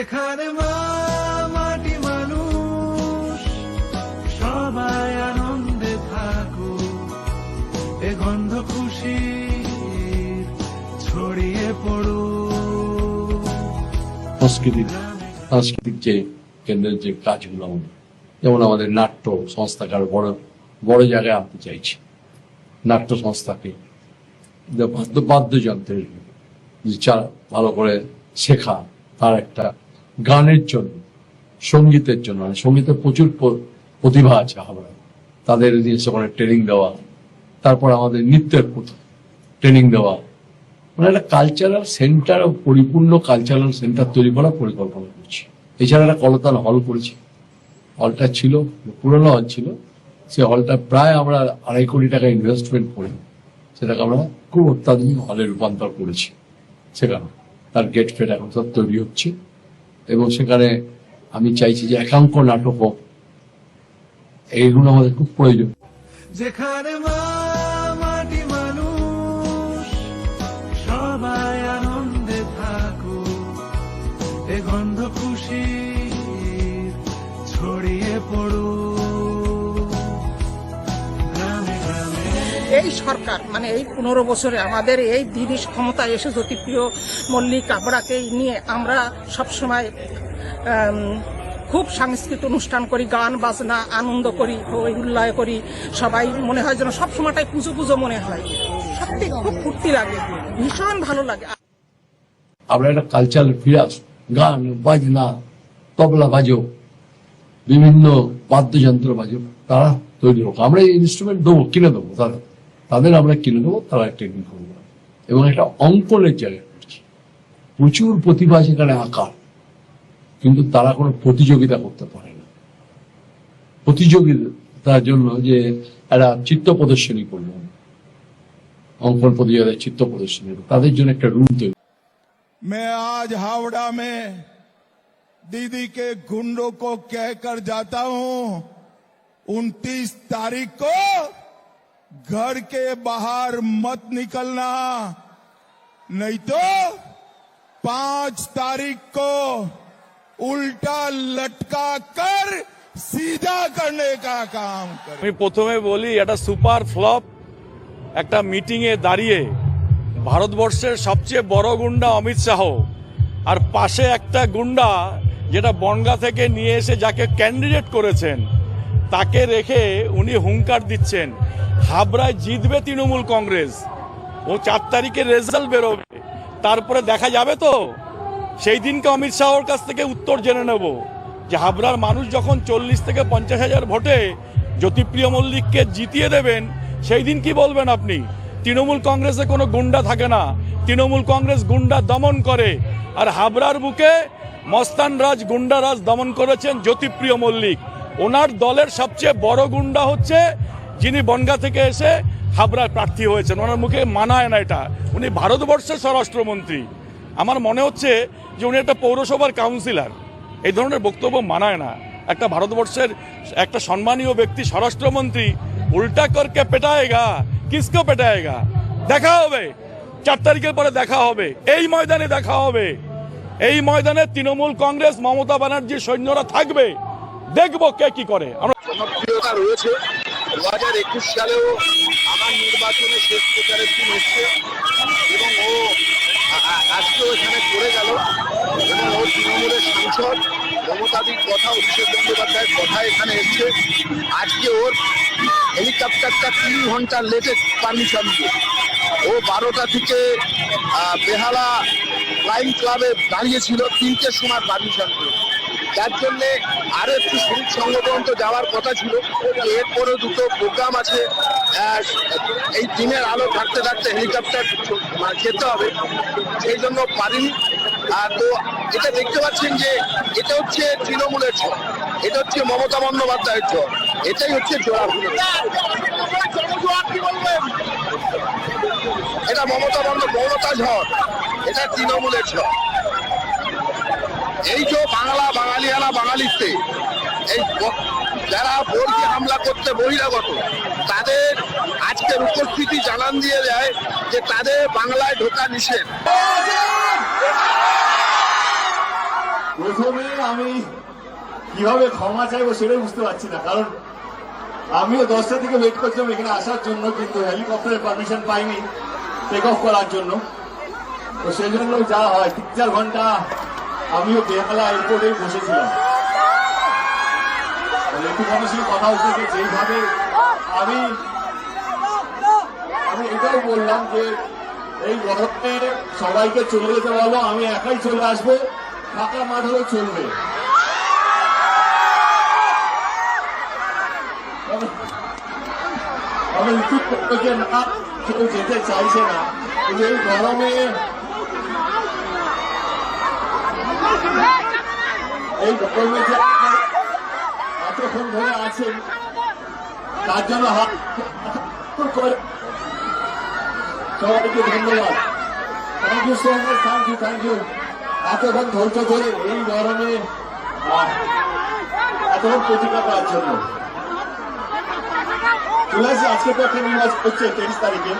যেখানে মা মাটি মানুষ সবাই আনন্দে থাকুক, এ গন্ধ খুশি ছড়িয়ে পড়ুক। সাংস্কৃতিক যে কেন্দ্রের যে কাজগুলো, যেমন আমাদের নাট্য সংস্থাকে আরো বড় জায়গায় আনতে চাইছি। নাট্য সংস্থাকে বাদ্যযন্ত্রের ভালো করে শেখা, তার একটা গানের জন্য, সঙ্গীতের জন্য, সঙ্গীতের প্রচুর প্রতিভা আছে হাবড়ায়, তাদের সেখানে ট্রেনিং দেওয়া, তারপর আমাদের নৃত্যের ট্রেনিং দেওয়া, মানে একটা কালচারাল সেন্টার, পরিপূর্ণ কালচারাল সেন্টার তৈরি করার পরিকল্পনা করছি। এছাড়া একটা কলতান হল করেছি। হলটা ছিল পুরোনো হল ছিল, সে হলটা প্রায় আমরা 2.5 কোটি টাকা ইনভেস্টমেন্ট করে সেটাকে আমরা খুব অত্যাধুনিক হলে রূপান্তর করেছি। সেখানে তার গেট ফেট এখন সব তৈরি হচ্ছে এবং সেখানে আমি চাইছি যে একাঙ্ক নাটক হোক, এইগুলো আমাদের খুব প্রয়োজন। যেখানে মা মাটি মানুষ সবাই আনন্দে থাকুক, এ গন্ধ খুশি ছড়িয়ে পড়ুক গ্রামে গ্রামে। এই সরকার মানে এই 15 বছরে আমাদের এই দিদি ক্ষমতায় এসে জ্যোতিপ্রিয় মল্লিক কাবড়াকে নিয়ে আমরা সবসময় খুব সাংস্কৃতিক অনুষ্ঠান করি, গান বাজনা আনন্দ করি, হই হুল্লায় করি। সবাই মনে হয় যেন সবসময়টাই পুজো পুজো মনে হয়। সত্যি খুব ফুর্তি লাগে, ভীষণ ভালো লাগে। আমরা একটা কালচারাল ফিরে আসবো, গান বাজনা, তবলা বাজো, বিভিন্ন বাদ্যযন্ত্র বাজো, তারা তৈরি হোক। আমরা এই ইনস্ট্রুমেন্ট দেবো, কিনে দেবো, তাদের আমরা কিনে দেবো, তারা ট্রেনিং করবো। এবং একটা অঙ্কনের জায়গায় করছি, প্রচুর প্রতিভা সেখানে আঁকার, কিন্তু তারা কোনো প্রতিযোগিতা করতে পারে না। প্রতিযোগিতার জন্য যে একটা চিত্র প্রদর্শনী করবো, অঙ্কন প্রতিযোগিতায় চিত্র প্রদর্শনী, তাদের জন্য একটা রুম তৈরি। मैं आज हावड़ा में दीदी के गुंडों को कहकर जाता हूं, 29 तारीख को घर के बाहर मत निकलना, नहीं तो 5 तारीख को उल्टा लटका कर सीधा करने का काम कर। আমি প্রথমে বলি, এটা সুপার ফ্লপ। একটা মিটিং এ দাঁড়িয়ে ভারতবর্ষের সবচেয়ে বড় গুন্ডা অমিত শাহ আর পাশে একটা গুন্ডা যেটা বনগা থেকে নিয়ে এসে যাকে ক্যান্ডিডেট করেছেন তাকে রেখে উনি হুঙ্কার দিচ্ছেন হাবড়ায় জিতবে তৃণমূল কংগ্রেস, ও 4 তারিখে রেজাল্ট বেরোবে, তারপরে দেখা যাবে। তো সেই দিনকে অমিত শাহর কাছ থেকে উত্তর জেনে নেব যে হাবড়ার মানুষ যখন 40 থেকে 50,000 ভোটে জ্যোতিপ্রিয় মল্লিককে জিতিয়ে দেবেন, সেই দিন কি বলবেন আপনি? তৃণমূল কংগ্রেসে কোনো গুন্ডা থাকে না, তৃণমূল কংগ্রেস গুন্ডা দমন করে। আর হাবড়ার বুকে মস্তান রাজ গুন্ডা রাজ দমন করেছেন জ্যোতিপ্রিয় মল্লিক। ওনার দলের সবচেয়ে বড় গুন্ডা হচ্ছে যিনি বনগা থেকে এসে হাবড়ায় প্রার্থী হয়েছেন। ওনার মুখে মানায় না এটা। উনি ভারতবর্ষের স্বরাষ্ট্রমন্ত্রী। আমার মনে হচ্ছে যে উনি একটা পৌরসভার কাউন্সিলর। এই ধরনের বক্তব্য মানায় না। একটা ভারতবর্ষের একটা সম্মানীয় ব্যক্তি স্বরাষ্ট্রমন্ত্রী উল্টা করকে পেটায়েগা, কিসকো পেটায়েগা? দেখা হবে 4 তারিখের পরে, দেখা হবে এই ময়দানে, দেখা হবে এই ময়দানে। তৃণমূল কংগ্রেস, মমতা ব্যানার্জির সৈন্যরা থাকবে, দেখবো কে কি করে। আমরা জনপ্রিয়তা রয়েছে। 2021 সালেও আমার নির্বাচনে শেষ প্রচারের দিন হচ্ছে এবং ও আজকেও এখানে করে গেল এবং ও তৃণমূলের সাংসদ। মমতাদির কথা, অভিষেক বন্দ্যোপাধ্যায়ের কথা এখানে এসছে। আজকে ওর হেলিকপ্টারটা 3 ঘন্টা লেটে পারমিশন দিয়ে ও 12টা থেকে বেহালা লাইন ক্লাবে দাঁড়িয়েছিল, 3টের সময় পারমিশন করে। যার জন্যে আরো একটু শরীর সংগঠন তো যাওয়ার কথা ছিল, এরপরে 2টো প্রোগ্রাম আছে। এই দিনের আলো থাকতে থাকতে হেলিকপ্টার যেতে হবে, সেই জন্য পারিনি। তো এটা দেখতে পাচ্ছেন যে এটা হচ্ছে তৃণমূলের ঝড়, এটা হচ্ছে মমতা বন্দ্যোপাধ্যায়ের ঝড়, এটাই হচ্ছে জোয়ার। এটা মমতা ঝড়, এটা তৃণমূলের ঝড়। এই যে বাংলা বাঙালিয়ানা বাঙালিতে এই যারা বর্গী হামলা করতে বহিরাগত, তাদের আজকের উপস্থিতি জানান দিয়ে যায় যে তাদের বাংলায় ঢোকা নিষেধ। প্রথমে আমি কিভাবে ক্ষমা চাইবো সেটাই বুঝতে পারছি না, কারণ আমিও 10টা থেকে ওয়েট করছিলাম এখানে আসার জন্য, কিন্তু হেলিকপ্টারের পারমিশন পাইনি টেক অফ করার জন্য। তো সেই জন্য যা হয় 3-4 ঘন্টা আমিও বেহালা এয়ারপোর্টেই বসেছিলাম। একটু মানুষের সঙ্গে কথা হচ্ছে যে যেইভাবে আমি এটাও বললাম যে এই গরমে সবাইকে চলে যেতে বলো, আমি একাই চলে আসবো, ফাঁকা মাঠ হলেও চলবে। আমি রিপিট করবো যে না, কেউ যেতে চাইছে না, কিন্তু এই গরমে যে এতক্ষণ ধরে আছেন তার জন্য হাত করে সবাইকে ধন্যবাদ। Thank you so much, thank you. এতক্ষণ ধৈর্য ধরে এই গরমে এতক্ষণ প্রতিকার করার জন্য চলে আসি। আজকে তো একটা নির্বাচন হচ্ছে 23 তারিখে।